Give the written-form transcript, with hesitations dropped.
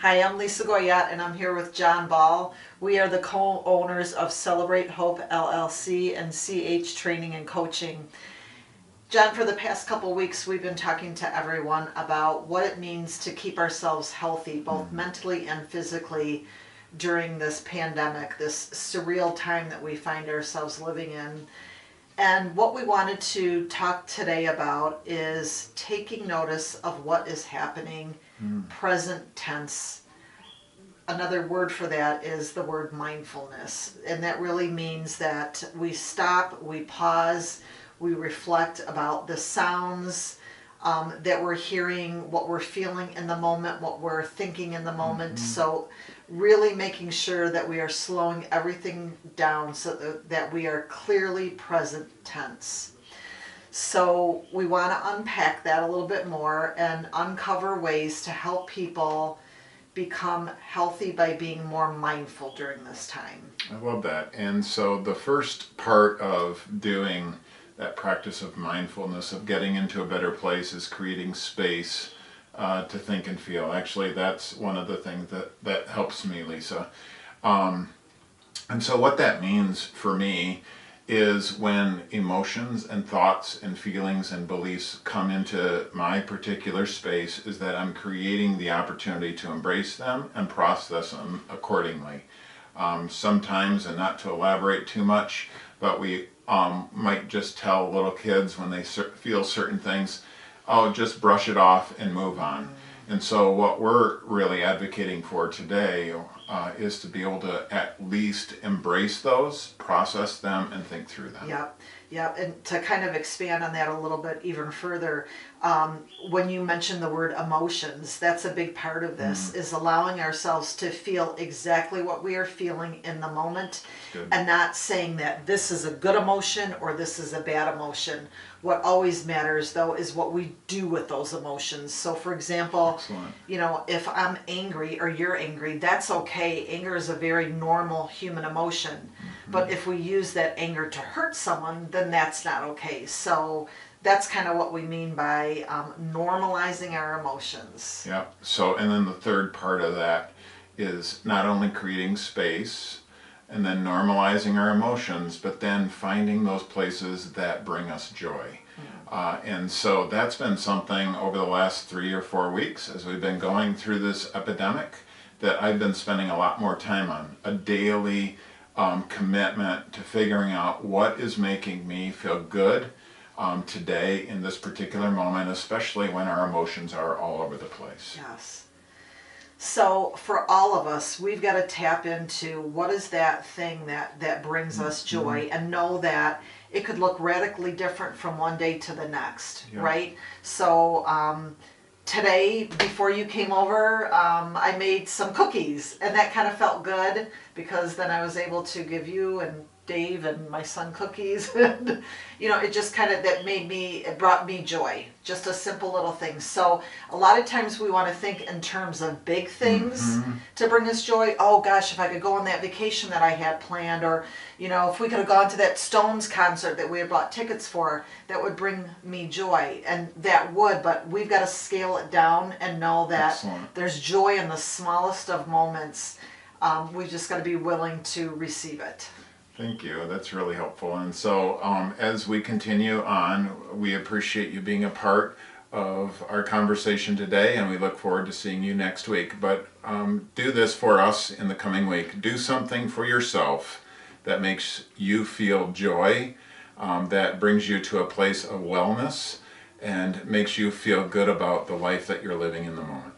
Hi, I'm Lisa Goyette and I'm here with John Ball. We are the co-owners of Celebrate Hope LLC and CH Training and Coaching. John, for the past couple weeks we've been talking to everyone about what it means to keep ourselves healthy, both mentally and physically, during this pandemic, this surreal time that we find ourselves living in. And what we wanted to talk today about is taking notice of what is happening, present tense. Another word for that is the word mindfulness. And that really means that we stop, we pause, we reflect about the sounds that we're hearing, what we're feeling in the moment, what we're thinking in the moment. So really making sure that we are slowing everything down so that we are clearly present tense. So we want to unpack that a little bit more and uncover ways to help people become healthy by being more mindful during this time. I love that. And so the first part of doing that practice of mindfulness, of getting into a better place, is creating space to think and feel. Actually, that's one of the things that helps me, Lisa. And so what that means for me is when emotions and thoughts and feelings and beliefs come into my particular space, is that I'm creating the opportunity to embrace them and process them accordingly. Sometimes, and not to elaborate too much, but we might just tell little kids when they feel certain things, oh, just brush it off and move on. And so what we're really advocating for today is to be able to at least embrace those, process them, and think through them. Yep. And to kind of expand on that a little bit even further, when you mention the word emotions, that's a big part of this, is allowing ourselves to feel exactly what we are feeling in the moment, and not saying that this is a good emotion or this is a bad emotion. What always matters, though, is what we do with those emotions. So, for example, if I'm angry or you're angry, that's okay. Anger is a very normal human emotion. But if we use that anger to hurt someone, then that's not okay. So that's kind of what we mean by normalizing our emotions. Yeah. So, and then the third part of that is not only creating space and then normalizing our emotions, but then finding those places that bring us joy. And so that's been something over the last 3 or 4 weeks as we've been going through this epidemic that I've been spending a lot more time on. A daily commitment to figuring out what is making me feel good today in this particular moment, especially when our emotions are all over the place. Yes. So for all of us, we've got to tap into what is that thing that brings us joy, and know that it could look radically different from one day to the next, right? So today, before you came over, I made some cookies, and that kind of felt good because then I was able to give you and Dave and my son cookies, and it just kind of it brought me joy. Just a simple little thing. So a lot of times we want to think in terms of big things to bring us joy. Oh gosh, if I could go on that vacation that I had planned, or if we could have gone to that Stones concert that we had bought tickets for, that would bring me joy, and that would. But we've got to scale it down and know that there's joy in the smallest of moments. We just got to be willing to receive it. Thank you. That's really helpful. And so as we continue on, we appreciate you being a part of our conversation today, and we look forward to seeing you next week. But do this for us in the coming week. Do something for yourself that makes you feel joy, that brings you to a place of wellness, and makes you feel good about the life that you're living in the moment.